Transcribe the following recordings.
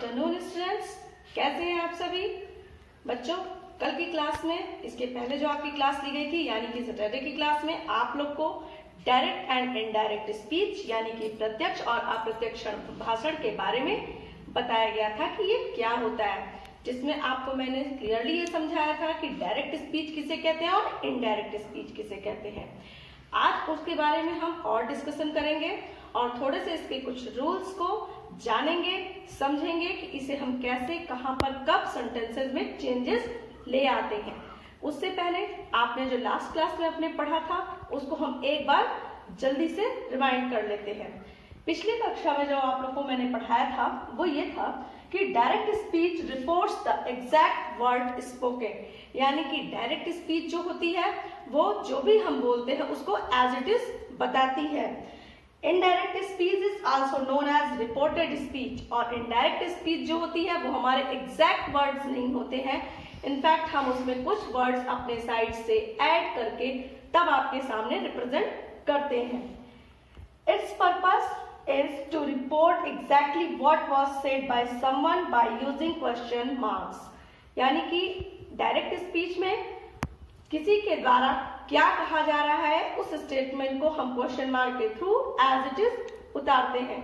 Afternoon students, कैसे हैं आप सभी बच्चों। कल की क्लास में, इसके पहले जो आपकी क्लास ली गई थी यानी कि सैटरडे की क्लास में, आप लोग को डायरेक्ट एंड इनडायरेक्ट स्पीच यानी कि प्रत्यक्ष और अप्रत्यक्ष भाषण के बारे में बताया गया था कि ये क्या होता है, जिसमें आपको मैंने क्लियरली ये समझाया था कि डायरेक्ट स्पीच किसे कहते हैं और इनडायरेक्ट स्पीच किसे कहते हैं। आज उसके बारे में हम और डिस्कशन करेंगे और थोड़े से इसके कुछ रूल्स को जानेंगे, समझेंगे कि इसे हम कैसे, कहां पर, कब सेंटेंसेस में चेंजेस ले आते हैं। उससे पहले आपने जो लास्ट क्लास में अपने पढ़ा था उसको हम एक बार जल्दी से रिवाइंड कर लेते हैं। पिछली कक्षा में जो आप लोग को मैंने पढ़ाया था वो ये था कि direct speech reports the exact word spoken, यानी कि डायरेक्ट स्पीच जो होती है वो जो भी हम बोलते हैं उसको एज इट इज बताती है। Indirect speech is also known as reported speech, और इनडायरेक्ट स्पीच जो होती है वो हमारे एग्जैक्ट वर्ड्स नहीं होते हैं, इनफैक्ट हम उसमें कुछ वर्ड्स अपने साइड से ऐड करके तब आपके सामने रिप्रेजेंट करते हैं। It's purpose is to report exactly what was said by someone by using question marks, यानी कि डायरेक्ट स्पीच में किसी के द्वारा क्या कहा जा रहा है उस स्टेटमेंट को हम क्वेश्चन मार्क के थ्रू एज इट इज उतारते हैं,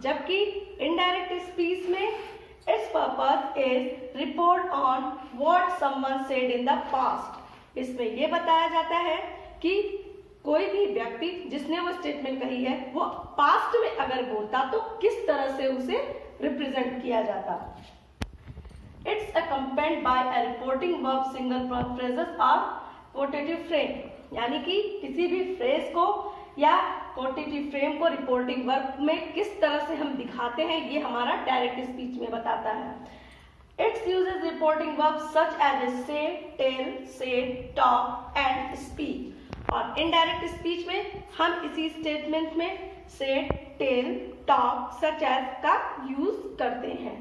जबकि इनडायरेक्ट स्पीच में it's purpose is report on what someone said in the past. इसमें यह बताया जाता है कि कोई भी व्यक्ति जिसने वो स्टेटमेंट कही है वो पास्ट में अगर बोलता तो किस तरह से उसे रिप्रेजेंट किया जाता। It's accompanied by a reporting verb, single phrases और कोटेटिव फ्रेम, यानी कि किसी भी फ्रेज को या कोटेटिव फ्रेम को रिपोर्टिंग वर्ब में किस तरह से हम दिखाते हैं ये हमारा डायरेक्ट स्पीच में बताता है। It's uses reporting verb such as say, tell, said, talk and speak, और इनडायरेक्ट स्पीच में हम इसी स्टेटमेंट में said, tell, talk, such as का यूज करते हैं।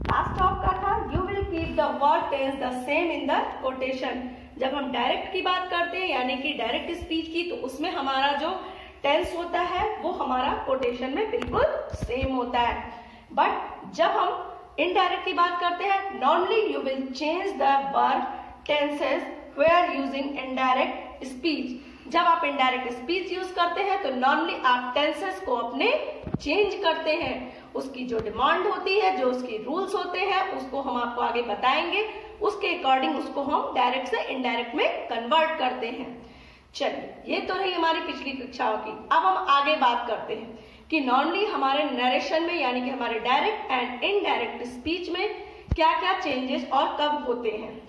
लास्ट आपका था you will keep the word tense the same in the quotation. जब हम डायरेक्ट की बात करते हैं यानी कि डायरेक्ट स्पीच की, तो उसमें हमारा जो टेंस होता है वो हमारा कोटेशन में बिल्कुल सेम होता है। बट जब हम इनडायरेक्ट की बात करते हैं, normally you will change the verb tenses where using indirect speech. जब आप इनडायरेक्ट स्पीच यूज करते हैं तो नॉर्मली आप टेंसेस को अपने चेंज करते हैं, उसकी जो डिमांड होती है, जो उसकी रूल्स होते हैं उसको हम आपको आगे बताएंगे, उसके अकॉर्डिंग उसको हम डायरेक्ट से इनडायरेक्ट में कन्वर्ट करते हैं। चलिए, ये तो रही हमारी पिछली कक्षाओं की। अब हम आगे बात करते हैं कि नॉर्मली हमारे नरेशन में यानी कि हमारे डायरेक्ट एंड इनडायरेक्ट स्पीच में क्या क्या चेंजेस और कब होते हैं।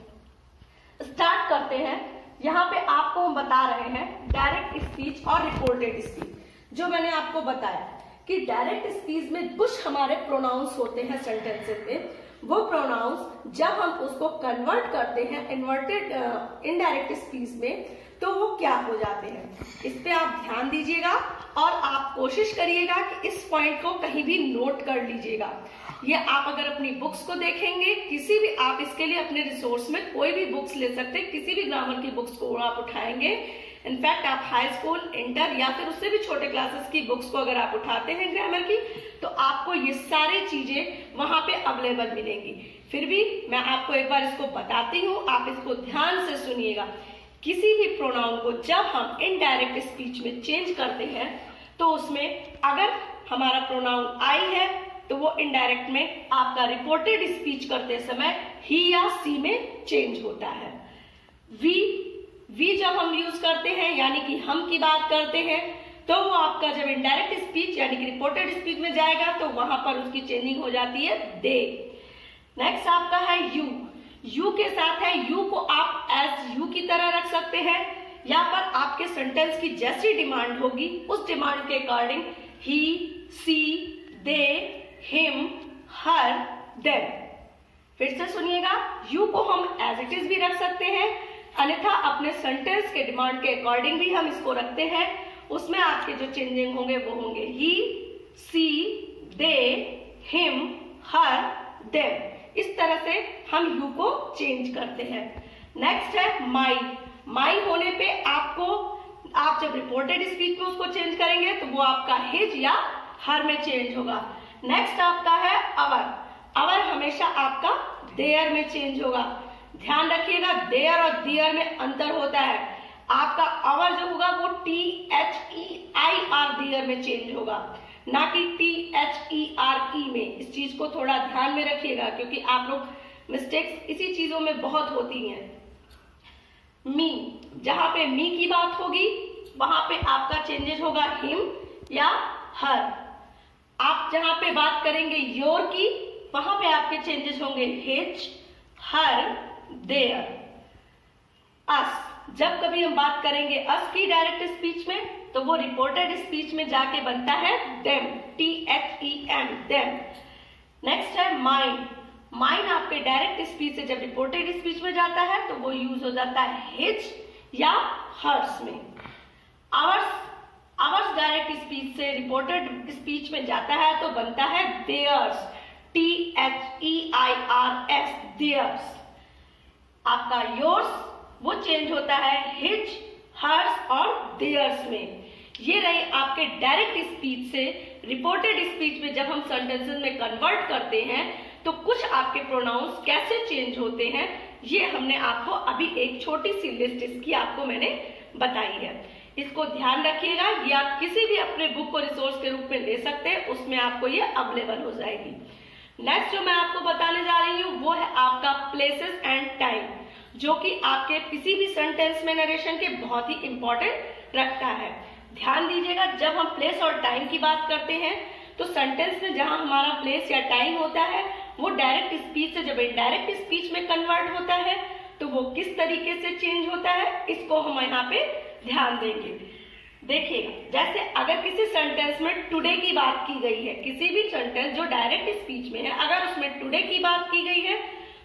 स्टार्ट करते हैं। यहाँ पे आपको हम बता रहे हैं डायरेक्ट स्पीच और रिपोर्टेड स्पीच। जो मैंने आपको बताया कि डायरेक्ट स्पीच में कुछ हमारे प्रोनाउंस होते हैं सेंटेंसेस में, वो प्रोनाउंस जब हम उसको कन्वर्ट करते हैं इन्वर्टेड इनडायरेक्ट स्पीच में तो वो क्या हो जाते हैं। इस पे आप ध्यान दीजिएगा और आप कोशिश करिएगा कि इस पॉइंट को कहीं भी नोट कर लीजिएगा। ये आप अगर अपनी बुक्स को देखेंगे, किसी भी, आप इसके लिए अपने रिसोर्स में कोई भी बुक्स ले सकते हैं, किसी भी ग्रामर की बुक्स को आप उठाएंगे। इनफैक्ट आप हाई स्कूल, इंटर या फिर उससे भी छोटे क्लासेस की बुक्स को अगर आप उठाते हैं ग्रामर की, तो आपको ये सारी चीजें वहां पे अवेलेबल मिलेंगी। फिर भी मैं आपको एक बार इसको बताती हूँ, आप इसको ध्यान से सुनिएगा। किसी भी प्रोनाउन को जब हम इनडायरेक्ट स्पीच में चेंज करते हैं तो उसमें अगर हमारा प्रोनाउन आई है तो वो इनडायरेक्ट में आपका रिपोर्टेड स्पीच करते समय ही या सी में चेंज होता है। वी जब हम यूज करते हैं यानी कि हम की बात करते हैं तो वो आपका जब इनडायरेक्ट स्पीच यानी कि रिपोर्टेड स्पीच में जाएगा तो वहां पर उसकी चेंजिंग हो जाती है दे। नेक्स्ट आपका है यू के साथ है, यू को आप एज यू की तरह रख सकते हैं, या पर आपके सेंटेंस की जैसी डिमांड होगी उस डिमांड के अकॉर्डिंग ही, सी, दे, हिम, हर, देम। फिर से सुनिएगा, यू को हम एज इट इज भी रख सकते हैं, अन्यथा अपने सेंटेंस के डिमांड के अकॉर्डिंग भी हम इसको रखते हैं। उसमें आपके जो चेंजिंग होंगे वो होंगे ही, सी, दे, हिम, हर, देम। इस तरह से हम यू को चेंज करते हैं। नेक्स्ट है माई होने पे आपको, आप जब रिपोर्टेड स्पीच में उसको चेंज करेंगे तो वो आपका हिज या हर में चेंज होगा। नेक्स्ट आपका है अवर। आवर हमेशा आपका देयर में चेंज होगा। ध्यान रखिएगा, देयर और दियर में अंतर होता है। आपका आवर जो होगा वो THEIR दियर में चेंज होगा, ना कि THERE में। इस चीज को थोड़ा ध्यान में रखिएगा, क्योंकि आप लोग मिस्टेक्स इसी चीजों में बहुत होती हैं। मी, जहां पे मी की बात होगी वहां पे आपका चेंजेस होगा हिम या हर। आप जहां पे बात करेंगे योर की, वहां पे आपके चेंजेस होंगे हिज, हर, देयर। अस, जब कभी हम बात करेंगे अस की डायरेक्ट स्पीच में, तो वो रिपोर्टेड स्पीच में जाके बनता है देम, THEM, देम। नेक्स्ट है माइन। माइन आपके डायरेक्ट स्पीच से जब रिपोर्टेड स्पीच में जाता है तो वो यूज हो जाता है हिज या हर्स में। आवर्स, आवर्स डायरेक्ट स्पीच से रिपोर्टेड स्पीच में जाता है तो बनता है देयर्स, THEIRS, देयर्स। आपका योर्स वो चेंज होता है हिज, हर्स और देयर्स में। ये रहे आपके डायरेक्ट स्पीच से रिपोर्टेड स्पीच में जब हम सेंटेंसेस में कन्वर्ट करते हैं तो कुछ आपके प्रोनाउंस कैसे चेंज होते हैं, ये हमने आपको अभी एक छोटी सी लिस्ट इसकी आपको मैंने बताई है। इसको ध्यान रखिएगा, ये आप किसी भी अपने बुक को रिसोर्स के रूप में ले सकते हैं, उसमें आपको ये अवेलेबल हो जाएगी। नेक्स्ट जो मैं आपको बताने जा रही हूँ वो है आपका प्लेसेस एंड टाइम, जो कि आपके किसी भी सेंटेंस में नरेशन के बहुत ही इंपॉर्टेंट रखता है। ध्यान दीजिएगा, जब हम प्लेस और टाइम की बात करते हैं तो सेंटेंस में जहां हमारा प्लेस या टाइम होता है वो डायरेक्ट स्पीच से जब इनडायरेक्ट स्पीच में कन्वर्ट होता है तो वो किस तरीके से चेंज होता है, इसको हम यहाँ पे ध्यान देंगे। देखिएगा, जैसे अगर किसी सेंटेंस में टुडे की बात की गई है, किसी भी सेंटेंस जो डायरेक्ट स्पीच में है अगर उसमें टुडे की बात की गई है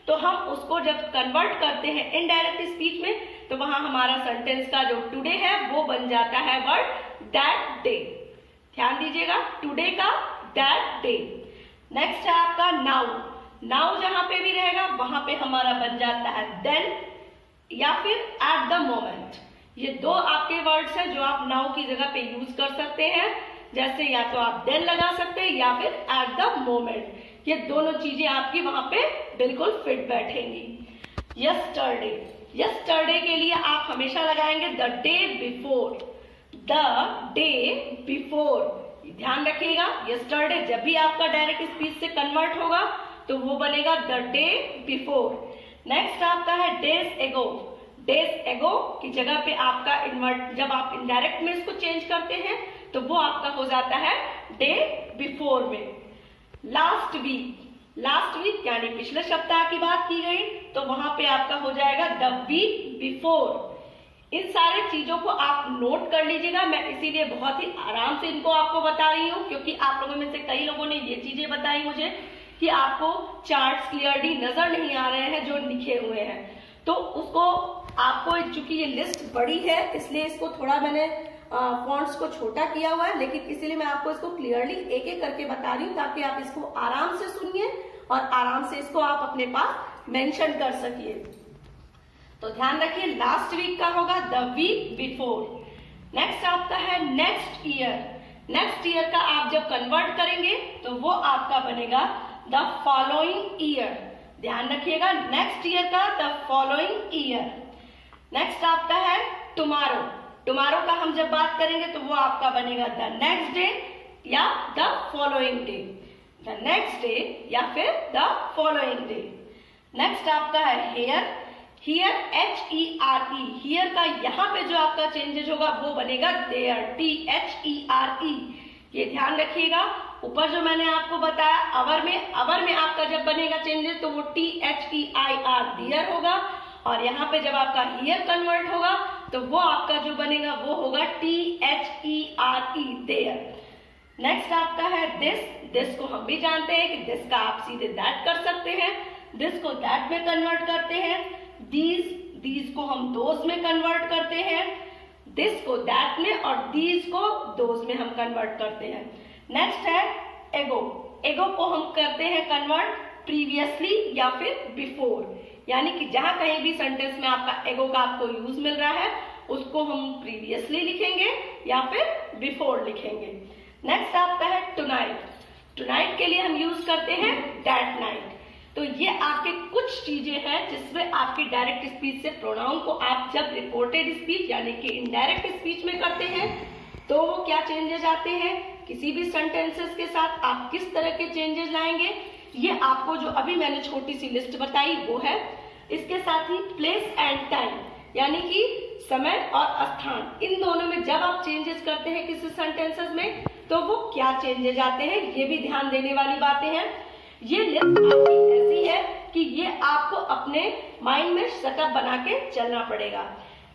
तो हम उसको जब कन्वर्ट करते हैं इनडायरेक्ट स्पीच में तो वहां हमारा सेंटेंस का जो टुडे है वो बन जाता है वर्ड दैट डे। ध्यान दीजिएगा, टुडे का दैट डे। नेक्स्ट है आपका नाउ। नाउ जहां पे भी रहेगा वहां पे हमारा बन जाता है देन या फिर एट द मोमेंट। ये दो आपके वर्ड्स हैं जो आप नाउ की जगह पे यूज कर सकते हैं, जैसे या तो आप देन लगा सकते हैं या फिर एट द मोमेंट। ये दोनों चीजें आपकी वहां पे बिल्कुल फिट बैठेंगी। यस्टरडे, यस्टरडे के लिए आप हमेशा लगाएंगे the day before, the day before. ध्यान रखिएगा, यस्टरडे जब भी आपका डायरेक्ट स्पीच से कन्वर्ट होगा तो वो बनेगा द डे बिफोर। नेक्स्ट आपका है डेज एगो। डेज एगो की जगह पे आपका इन्वर्ट, जब आप इनडायरेक्ट में इसको चेंज करते हैं तो वो आपका हो जाता है डे बिफोर में। लास्ट वीक, लास्ट वीक यानी पिछले सप्ताह की बात की गई तो वहां पे आपका हो जाएगा द वीक बिफोर। इन सारे चीजों को आप नोट कर लीजिएगा, मैं इसीलिए बहुत ही आराम से इनको आपको बता रही हूँ, क्योंकि आप लोगों में से कई लोगों ने ये चीजें बताई मुझे कि आपको चार्ट्स क्लियरली नजर नहीं आ रहे हैं जो लिखे हुए हैं। तो उसको आपको, चूंकि ये लिस्ट बड़ी है इसलिए इसको थोड़ा मैंने फॉन्ट्स को छोटा किया हुआ है, लेकिन इसीलिए मैं आपको इसको क्लियरली एक एक करके बता रही हूँ ताकि आप इसको आराम से सुनिए और आराम से इसको आप अपने पास मेंशन कर सकिए। तो ध्यान रखिए, लास्ट वीक का होगा द वीक बिफोर। नेक्स्ट आपका है नेक्स्ट ईयर। नेक्स्ट ईयर का आप जब कन्वर्ट करेंगे तो वो आपका बनेगा द फॉलोइंग ईयर। ध्यान रखिएगा, नेक्स्ट ईयर का द फॉलोइंग ईयर। नेक्स्ट आपका है टुमारो। टुमारो का हम जब बात करेंगे तो वो आपका बनेगा द नेक्स्ट डे या the following day, the next day या फिर द फॉलोइंग डे। नेक्स्ट आपका है हेयर। हियर HERE, हियर का यहाँ पे जो आपका चेंजेस होगा वो बनेगा देयर, THERE। ये ध्यान रखिएगा, ऊपर जो मैंने आपको बताया अवर में आपका जब बनेगा चेंजेस तो वो THEIR देयर होगा, और यहाँ पे जब आपका हियर कन्वर्ट होगा तो वो आपका जो बनेगा वो होगा THERE देयर। नेक्स्ट आपका है दिस। दिस को हम भी जानते हैं कि दिस का आप सीधे दैट कर सकते हैं, दिस को दैट में कन्वर्ट करते हैं। दीज को हम दोज में कन्वर्ट करते हैं, दिस को दैट में और दीज को दोज में हम कन्वर्ट करते हैं। नेक्स्ट है एगो। एगो को हम करते हैं कन्वर्ट प्रीवियसली या फिर बिफोर, यानी कि जहां कहीं भी सेंटेंस में आपका एगो का आपको यूज मिल रहा है उसको हम प्रीवियसली लिखेंगे या फिर बिफोर लिखेंगे। नेक्स्ट आपका है टुनाइट। टुनाइट के लिए हम यूज करते हैं दैट नाइट। तो ये आपके कुछ चीजें हैं जिसमें आपकी डायरेक्ट स्पीच से प्रोनाउन को आप जब रिपोर्टेड स्पीच यानी कि इनडायरेक्ट स्पीच में करते हैं तो वो क्या चेंजेस आते हैं, किसी भी सेंटेंसेस के साथ आप किस तरह के चेंजेस लाएंगे, ये आपको जो अभी मैंने छोटी सी लिस्ट बताई वो है। इसके साथ ही प्लेस एंड टाइम यानी कि समय और स्थान, इन दोनों में जब आप चेंजेस करते हैं किसी सेंटेंसेस में तो वो क्या चेंजेस आते हैं, ये भी ध्यान देने वाली बातें हैं। ये लिस्ट आपकी ऐसी है कि ये आपको अपने माइंड में सेटअप बना के चलना पड़ेगा।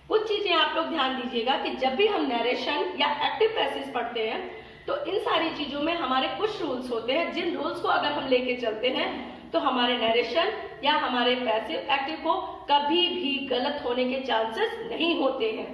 कुछ चीजें आप लोग ध्यान दीजिएगा कि जब भी हम नरेशन या एक्टिव पैसेज पढ़ते हैं तो इन सारी चीजों में हमारे कुछ रूल्स होते हैं, जिन रूल्स को अगर हम लेके चलते हैं तो हमारे नरेशन या हमारे पैसिव एक्टिव को कभी भी गलत होने के चांसेस नहीं होते हैं।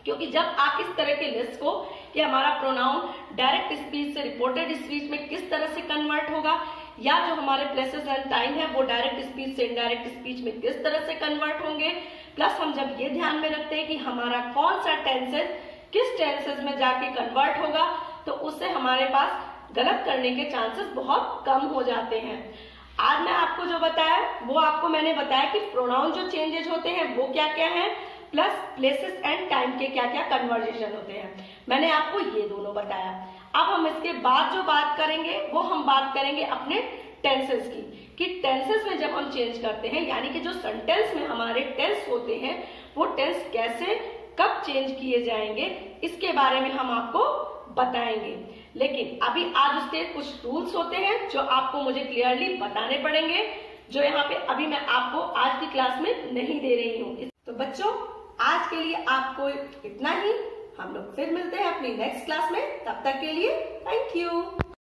क्योंकि जब आप इस तरह के लिस्ट को कि हमारा प्रोनाउन डायरेक्ट स्पीच से रिपोर्टेड स्पीच में किस तरह से कन्वर्ट होगा या जो हमारे प्लेसेस एंड टाइम है वो डायरेक्ट स्पीच से इनडायरेक्ट स्पीच में किस तरह से कन्वर्ट होंगे, प्लस हम जब ये ध्यान में रखते हैं कि हमारा कौन सा टेंसेस किस टेंसेस में जाके कन्वर्ट होगा तो उससे हमारे पास गलत करने के चांसेस बहुत कम हो जाते हैं। आज मैं आपको जो बताया वो आपको मैंने बताया कि प्रोनाउन जो चेंजेस होते हैं वो क्या क्या है, प्लस प्लेसेस एंड टाइम के क्या क्या कन्वर्जेशन होते हैं, मैंने आपको ये दोनों बताया। अब हम इसके बाद जो बात करेंगे वो हम बात करेंगे अपने टेंसेस की, कि टेंसेस में जब हम चेंज करते हैं यानी कि जो सेंटेंस में हमारे टेंस होते हैं वो टेंस कैसे कब चेंज किए जाएंगे इसके बारे में हम आपको बताएंगे। लेकिन अभी आज उसके कुछ रूल्स होते हैं जो आपको मुझे क्लियरली बताने पड़ेंगे, जो यहाँ पे अभी मैं आपको आज की क्लास में नहीं दे रही हूँ। तो बच्चों आज के लिए आपको इतना ही, हम लोग फिर मिलते हैं अपनी नेक्स्ट क्लास में, तब तक के लिए थैंक यू।